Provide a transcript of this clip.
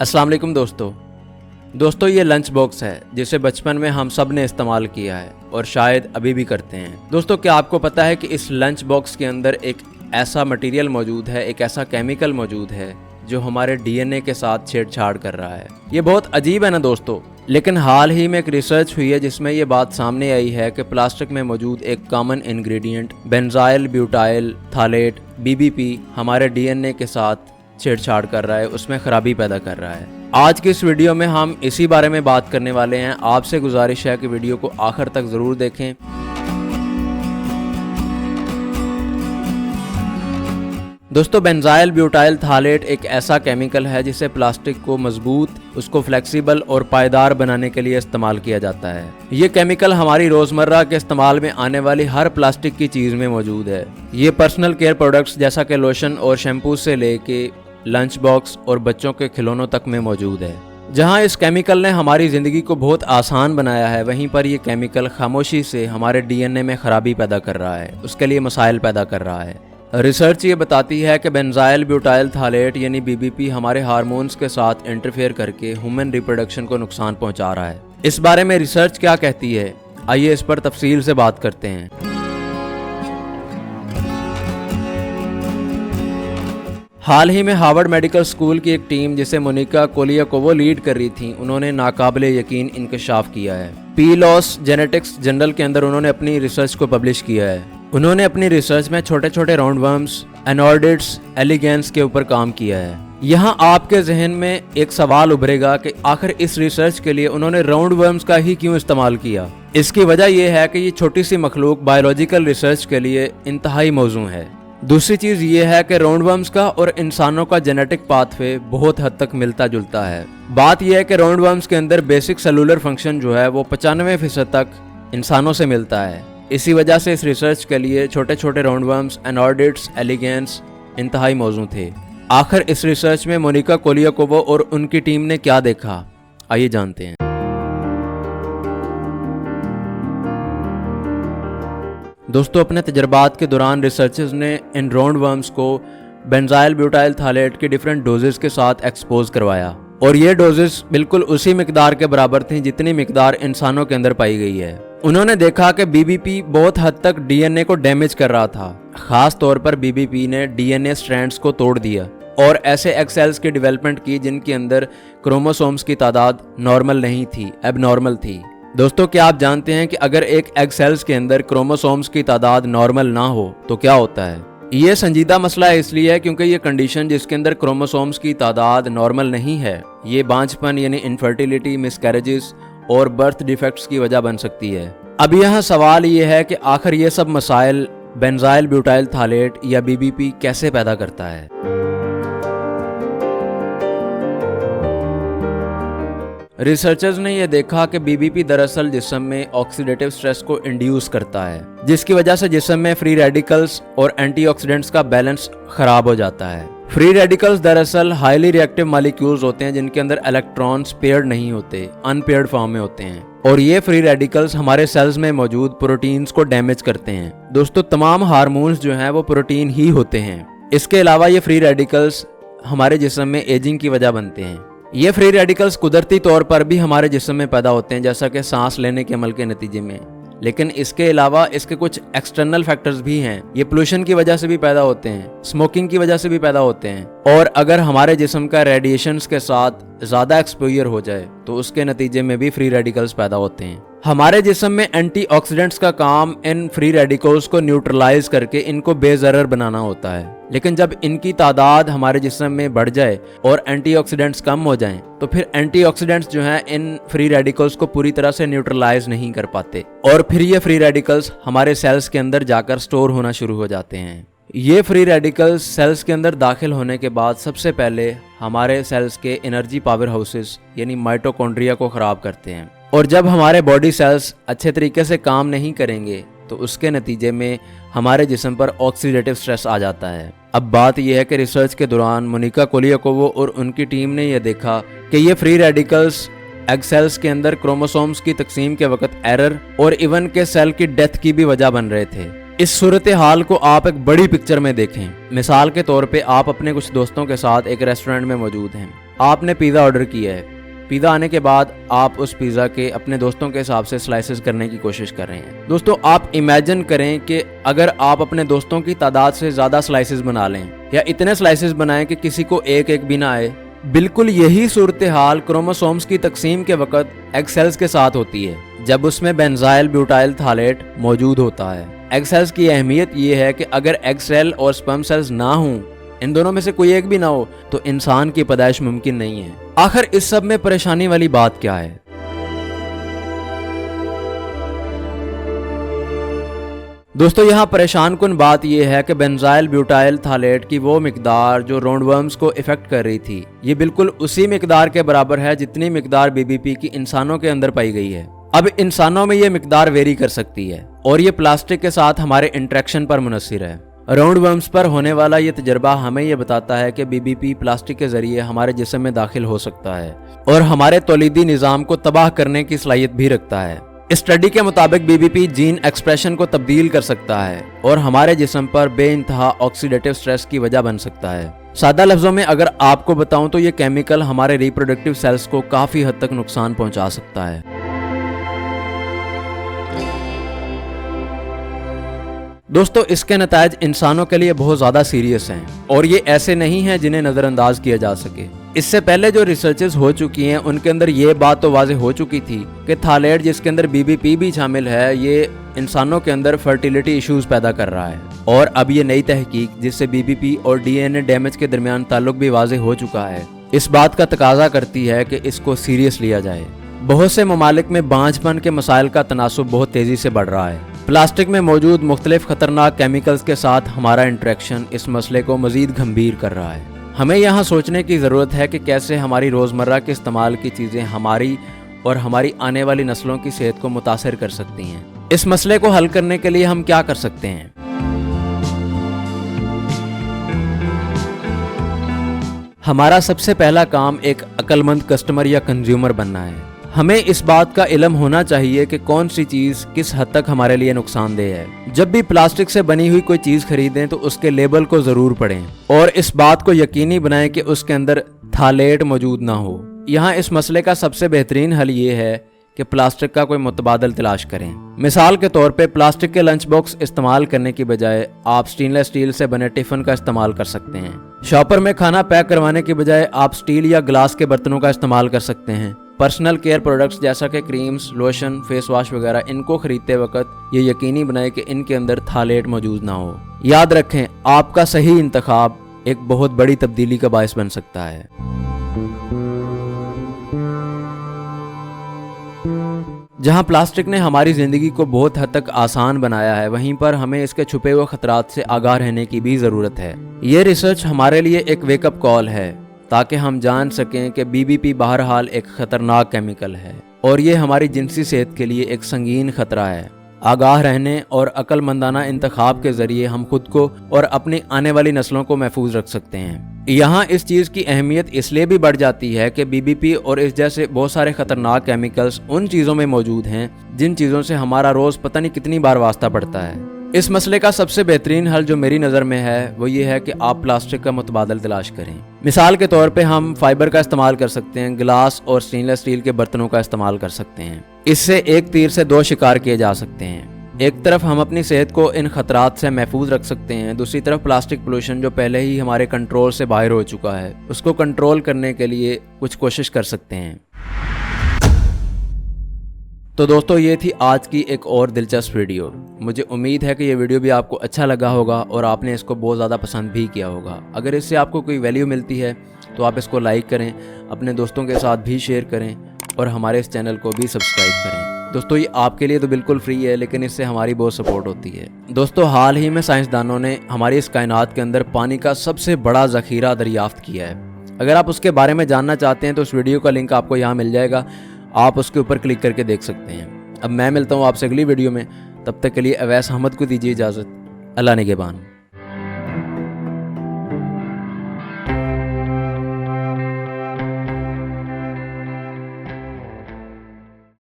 अस्सलाम वालेकुम दोस्तों ये लंच बॉक्स है जिसे बचपन में हम सब ने इस्तेमाल किया है और शायद अभी भी करते हैं। दोस्तों क्या आपको पता है कि इस लंच बॉक्स के अंदर एक ऐसा मटेरियल मौजूद है, एक ऐसा केमिकल मौजूद है जो हमारे डीएनए के साथ छेड़छाड़ कर रहा है। ये बहुत अजीब है ना दोस्तों, लेकिन हाल ही में एक रिसर्च हुई है जिसमें ये बात सामने आई है कि प्लास्टिक में मौजूद एक common ingredient benzyl butyl phthalate BBP हमारे डीएनए के साथ छेड़छाड़ कर रहा है, उसमें खराबी पैदा कर रहा है। आज की इस वीडियो में हम इसी बारे में बात करने वाले हैं। आपसे गुजारिश है कि वीडियो को आखिर तक ज़रूर देखें। दोस्तों बेंजाइल ब्यूटाइल थालेट एक ऐसा केमिकल है जिसे प्लास्टिक को मजबूत, उसको फ्लेक्सिबल और पायदार बनाने के लिए इस्तेमाल किया जाता है। ये केमिकल हमारी रोजमर्रा के इस्तेमाल में आने वाली हर प्लास्टिक की चीज में मौजूद है। ये पर्सनल केयर प्रोडक्ट्स जैसा कि लोशन और शैम्पू से लेके लंच बॉक्स और बच्चों के खिलौनों तक में मौजूद है। जहां इस केमिकल ने हमारी ज़िंदगी को बहुत आसान बनाया है, वहीं पर ये केमिकल खामोशी से हमारे डीएनए में खराबी पैदा कर रहा है, उसके लिए मसाइल पैदा कर रहा है। रिसर्च ये बताती है कि बेंजाइल ब्यूटाइल थालेट यानी बीबीपी हमारे हार्मोन्स के साथ इंटरफेयर करके ह्यूमन रिप्रोडक्शन को नुकसान पहुंचा रहा है। इस बारे में रिसर्च क्या कहती है, आइए इस पर तफसील से बात करते हैं। हाल ही में हार्वर्ड मेडिकल स्कूल की एक टीम जिसे मोनिका कोलियाकोवो लीड कर रही थी, उन्होंने नाकाबिले यकीन इंकशाफ किया है। पीलॉस जेनेटिक्स जर्नल के अंदर उन्होंने अपनी रिसर्च को पब्लिश किया है। उन्होंने अपनी रिसर्च में छोटे छोटे राउंडवर्म्स, एनॉर्डिड्स, एलिगेंस के ऊपर काम किया है। यहाँ आपके जहन में एक सवाल उभरेगा कि आखिर इस रिसर्च के लिए उन्होंने राउंडवर्म्स का ही क्यों इस्तेमाल किया। इसकी वजह यह है कि ये छोटी सी मखलूक बायोलॉजिकल रिसर्च के लिए इंतहाई मौजू है। दूसरी चीज ये है कि राउंडवर्म्स का और इंसानों का जेनेटिक पाथवे बहुत हद तक मिलता जुलता है। बात यह है कि राउंडवर्म्स के अंदर बेसिक सेलुलर फंक्शन जो है वो 95% तक इंसानों से मिलता है। इसी वजह से इस रिसर्च के लिए छोटे छोटे राउंडवर्म्स, एनॉर्डिड्स, एलिगेंस इंतहाई मौजू थे। आखिर इस रिसर्च में मोनिका कोलियाकोवो और उनकी टीम ने क्या देखा, आइए जानते हैं। दोस्तों अपने तजर्बात के दौरान रिसर्चर्स ने इन राउंडवर्म्स को बेंजाइल ब्यूटाइल थालेट के डिफरेंट डोजेस के साथ एक्सपोज करवाया और ये डोजेस बिल्कुल उसी मिकदार के बराबर थी जितनी मिकदार इंसानों के अंदर पाई गई है। उन्होंने देखा कि बीबीपी बहुत हद तक डीएनए को डैमेज कर रहा था। खास तौर पर बीबीपी ने डीएनए स्ट्रैंड्स को तोड़ दिया और ऐसे एग सेल्स की डेवलपमेंट की जिनके अंदर क्रोमोसोम्स की तादाद नॉर्मल नहीं थी, एबनॉर्मल थी। दोस्तों क्या आप जानते हैं कि अगर एक एग सेल्स के अंदर क्रोमोसोम्स की तादाद नॉर्मल ना हो तो क्या होता है। ये संजीदा मसला है इसलिए है क्योंकि ये कंडीशन जिसके अंदर क्रोमोसोम्स की तादाद नॉर्मल नहीं है, ये बांझपन यानी इनफर्टिलिटी, मिसकैरेजेस और बर्थ डिफेक्ट्स की वजह बन सकती है। अब यहाँ सवाल ये है कि आखिर ये सब मसाइल बेंजाइल ब्यूटाइल थालेट या बीबीपी कैसे पैदा करता है। रिसर्चर्स ने यह देखा कि बीबीपी दरअसल जिस्म में ऑक्सीडेटिव स्ट्रेस को इंड्यूस करता है, जिसकी वजह से जिस्म में फ्री रेडिकल्स और एंटीऑक्सीडेंट्स का बैलेंस खराब हो जाता है। फ्री रेडिकल्स दरअसल हाईली रिएक्टिव मॉलिक्यूल्स होते हैं जिनके अंदर इलेक्ट्रॉन्स पेयर्ड नहीं होते, अनपेयर्ड फॉर्म में होते हैं और ये फ्री रेडिकल्स हमारे सेल्स में मौजूद प्रोटीन्स को डैमेज करते हैं। दोस्तों तमाम हार्मोन्स जो हैं वो प्रोटीन ही होते हैं। इसके अलावा ये फ्री रेडिकल्स हमारे जिस्म में एजिंग की वजह बनते हैं। ये फ्री रेडिकल्स कुदरती तौर पर भी हमारे जिस्म में पैदा होते हैं, जैसा कि सांस लेने के अमल के नतीजे में, लेकिन इसके अलावा इसके कुछ एक्सटर्नल फैक्टर्स भी हैं। ये पोल्यूशन की वजह से भी पैदा होते हैं, स्मोकिंग की वजह से भी पैदा होते हैं और अगर हमारे जिस्म का रेडिएशंस के साथ ज़्यादा एक्सपोजर हो जाए तो उसके नतीजे में भी फ्री रेडिकल्स पैदा होते हैं। हमारे जिस्म में एंटीऑक्सीडेंट्स का काम इन फ्री रेडिकल्स को न्यूट्रलाइज करके इनको बेज़रर बनाना होता है, लेकिन जब इनकी तादाद हमारे जिस्म में बढ़ जाए और एंटीऑक्सीडेंट्स कम हो जाएं तो फिर एंटीऑक्सीडेंट्स जो हैं इन फ्री रेडिकल्स को पूरी तरह से न्यूट्रलाइज नहीं कर पाते और फिर ये फ्री रेडिकल्स हमारे सेल्स के अंदर जाकर स्टोर होना शुरू हो जाते हैं। ये फ्री रेडिकल्स सेल्स के अंदर दाखिल होने के बाद सबसे पहले हमारे सेल्स के एनर्जी पावर हाउसेस यानी माइटोकॉन्ड्रिया को ख़राब करते हैं और जब हमारे बॉडी सेल्स अच्छे तरीके से काम नहीं करेंगे तो उसके नतीजे में हमारे जिस्म पर ऑक्सीडेटिव स्ट्रेस आ जाता है। अब बात यह है कि रिसर्च के दौरान मोनिका कोलियाकोवो और उनकी टीम ने यह देखा कि ये फ्री रेडिकल्स एग सेल्स के अंदर क्रोमोसोम्स की तकसीम के वक्त एरर और इवन के सेल की डेथ की भी वजह बन रहे थे। इस सूरत हाल को आप एक बड़ी पिक्चर में देखें। मिसाल के तौर पे आप अपने कुछ दोस्तों के साथ एक रेस्टोरेंट में मौजूद हैं। آپ نے پیزا آرڈر کیا ہے، پیزا آنے کے بعد آپ اس پیزا کے اپنے دوستوں کے حساب سے سلائسز کرنے کی کوشش کر رہے ہیں۔ دوستوں آپ امیجن کریں کہ اگر آپ اپنے دوستوں کی تعداد سے زیادہ سلائسز بنا لیں یا اتنے سلائسز بنائیں کہ کسی کو ایک ایک بھی نہ آئے، بالکل یہی صورتحال کروموسومز کی تقسیم کے وقت ایگ سیلز کے ساتھ ہوتی ہے، جب اس میں بینزائل بیوٹائل تھالیٹ موجود ہوتا ہے۔ ایگ سیلز کی اہمیت یہ ہے کہ اگر ایگ سیل اور سپرم سیلز نہ ہوں، ان دونوں میں سے کوئی ایک بھی نہ ہو، تو انسان کی پیدائش ممکن نہیں ہے۔ آخر اس سب میں پریشانی والی بات کیا ہے؟ دوستو یہاں پریشان کن بات یہ ہے کہ بینزائل بیوٹائل تھالیٹ کی وہ مقدار جو راؤنڈ ورمز کو افیکٹ کر رہی تھی، یہ بالکل اسی مقدار کے برابر ہے جتنی مقدار بی بی پی کی انسانوں کے اندر پائی گئی ہے۔ اب انسانوں میں یہ مقدار ویری کر سکتی ہے اور یہ پلاسٹک کے ساتھ ہمارے انٹریکشن پر منحصر ہے۔ راؤنڈ ورمز پر ہونے والا یہ تجربہ ہمیں یہ بتاتا ہے کہ بی بی پی پلاسٹک کے ذریعے ہمارے جسم میں داخل ہو سکتا ہے اور ہمارے تولیدی نظام کو تباہ کرنے کی صلاحیت بھی رکھتا ہے۔ اسٹڈی کے مطابق B B P gene expression کو تبدیل کر سکتا ہے اور ہمارے جسم پر بے انتہا آکسیڈیٹیو سٹریس کی وجہ بن سکتا ہے۔ سادہ لفظوں میں اگر آپ کو بتاؤں تو یہ کیمیکل ہمارے ریپروڈکٹیو سیلز کو کافی حد تک نقصان پہنچا سکتا ہے۔ دوستو اس کے نتائج انسانوں کے لیے بہت زیادہ سیریس ہیں اور یہ ایسے نہیں ہیں جنہیں نظر انداز کیا جا سکے۔ اس سے پہلے جو ریسرچز ہو چکی ہیں ان کے اندر یہ بات تو واضح ہو چکی تھی کہ تھالیٹ جس کے اندر بی بی پی بھی شامل ہے، یہ انسانوں کے اندر فرٹیلیٹی ایشوز پیدا کر رہا ہے، اور اب یہ نئی تحقیق جس سے بی بی پی اور ڈی این اے ڈیمیج کے درمیان تعلق بھی واضح ہو چکا ہے، اس بات کا تقاضا کرتی ہے کہ اس کو سیریس لیا جائے۔ بہت سے ممالک میں بانجھ پن کے مسائل کا تناسب بہت تیزی سے بڑھ رہا ہے۔ پلاسٹک میں موجود مختلف خطرناک کیمیکلز کے ساتھ ہمارا انٹریکشن اس مسئلے کو مزید گھمبیر کر رہا ہے۔ ہمیں یہاں سوچنے کی ضرورت ہے کہ کیسے ہماری روزمرہ کے استعمال کی چیزیں ہماری اور ہماری آنے والی نسلوں کی صحت کو متاثر کر سکتی ہیں۔ اس مسئلے کو حل کرنے کے لیے ہم کیا کر سکتے ہیں؟ ہمارا سب سے پہلا کام ایک عقل مند کسٹمر یا کنزیومر بننا ہے۔ ہمیں اس بات کا علم ہونا چاہیے کہ کون سی چیز کس حد تک ہمارے لیے نقصان دہ ہے۔ جب بھی پلاسٹک سے بنی ہوئی کوئی چیز خریدیں تو اس کے لیبل کو ضرور پڑھیں اور اس بات کو یقینی بنائیں کہ اس کے اندر تھالیٹ موجود نہ ہو۔ یہاں اس مسئلے کا سب سے بہترین حل یہ ہے کہ پلاسٹک کا کوئی متبادل تلاش کریں۔ مثال کے طور پہ پلاسٹک کے لنچ باکس استعمال کرنے کی بجائے آپ سٹین لیس اسٹیل سے بنے ٹفن کا استعمال کر سکتے ہیں۔ شاپر میں کھانا پیک کروانے کی بجائے آپ سٹیل یا گلاس کے برتنوں کا استعمال کر سکتے ہیں۔ پرسنل کیئر پروڈکٹس جیسا کہ کریمز، لوشن، فیس واش وغیرہ، ان کو خریدتے وقت یہ یقینی بنائیں کہ ان کے اندر تھالیٹ موجود نہ ہو۔ یاد رکھیں آپ کا صحیح انتخاب ایک بہت بڑی تبدیلی کا باعث بن سکتا ہے۔ جہاں پلاسٹک نے ہماری زندگی کو بہت حد تک آسان بنایا ہے، وہیں پر ہمیں اس کے چھپے ہوئے خطرات سے آگاہ رہنے کی بھی ضرورت ہے۔ یہ ریسرچ ہمارے لیے ایک ویک اپ کال ہے تاکہ ہم جان سکیں کہ بی بی پی بہرحال ایک خطرناک کیمیکل ہے اور یہ ہماری جنسی صحت کے لیے ایک سنگین خطرہ ہے۔ آگاہ رہنے اور عقل مندانہ انتخاب کے ذریعے ہم خود کو اور اپنی آنے والی نسلوں کو محفوظ رکھ سکتے ہیں۔ یہاں اس چیز کی اہمیت اس لیے بھی بڑھ جاتی ہے کہ بی بی پی اور اس جیسے بہت سارے خطرناک کیمیکلز ان چیزوں میں موجود ہیں جن چیزوں سے ہمارا روز پتہ نہیں کتنی بار واسطہ پڑتا ہے۔ اس مسئلے کا سب سے بہترین حل جو میری نظر میں ہے وہ یہ ہے کہ آپ پلاسٹک کا متبادل تلاش کریں۔ مثال کے طور پہ ہم فائبر کا استعمال کر سکتے ہیں، گلاس اور سٹین لیس اسٹیل کے برتنوں کا استعمال کر سکتے ہیں۔ اس سے ایک تیر سے دو شکار کیے جا سکتے ہیں۔ ایک طرف ہم اپنی صحت کو ان خطرات سے محفوظ رکھ سکتے ہیں، دوسری طرف پلاسٹک پولوشن جو پہلے ہی ہمارے کنٹرول سے باہر ہو چکا ہے اس کو کنٹرول کرنے کے لیے کچھ کوشش کر سکتے ہیں۔ تو دوستو یہ تھی آج کی ایک اور دلچسپ ویڈیو۔ مجھے امید ہے کہ یہ ویڈیو بھی آپ کو اچھا لگا ہوگا اور آپ نے اس کو بہت زیادہ پسند بھی کیا ہوگا۔ اگر اس سے آپ کو کوئی ویلیو ملتی ہے تو آپ اس کو لائک کریں، اپنے دوستوں کے ساتھ بھی شیئر کریں اور ہمارے اس چینل کو بھی سبسکرائب کریں۔ دوستو یہ آپ کے لیے تو بالکل فری ہے لیکن اس سے ہماری بہت سپورٹ ہوتی ہے۔ دوستو حال ہی میں سائنسدانوں نے ہماری اس کائنات کے اندر پانی کا سب سے بڑا ذخیرہ دریافت کیا ہے۔ اگر آپ اس کے بارے میں جاننا چاہتے ہیں تو اس ویڈیو کا لنک آپ کو یہاں مل جائے گا، آپ اس کے اوپر کلک کر کے دیکھ سکتے ہیں۔ اب میں ملتا ہوں آپ سے اگلی ویڈیو میں، تب تک کے لیے اویس احمد کو دیجیے اجازت۔ اللہ نگہبان۔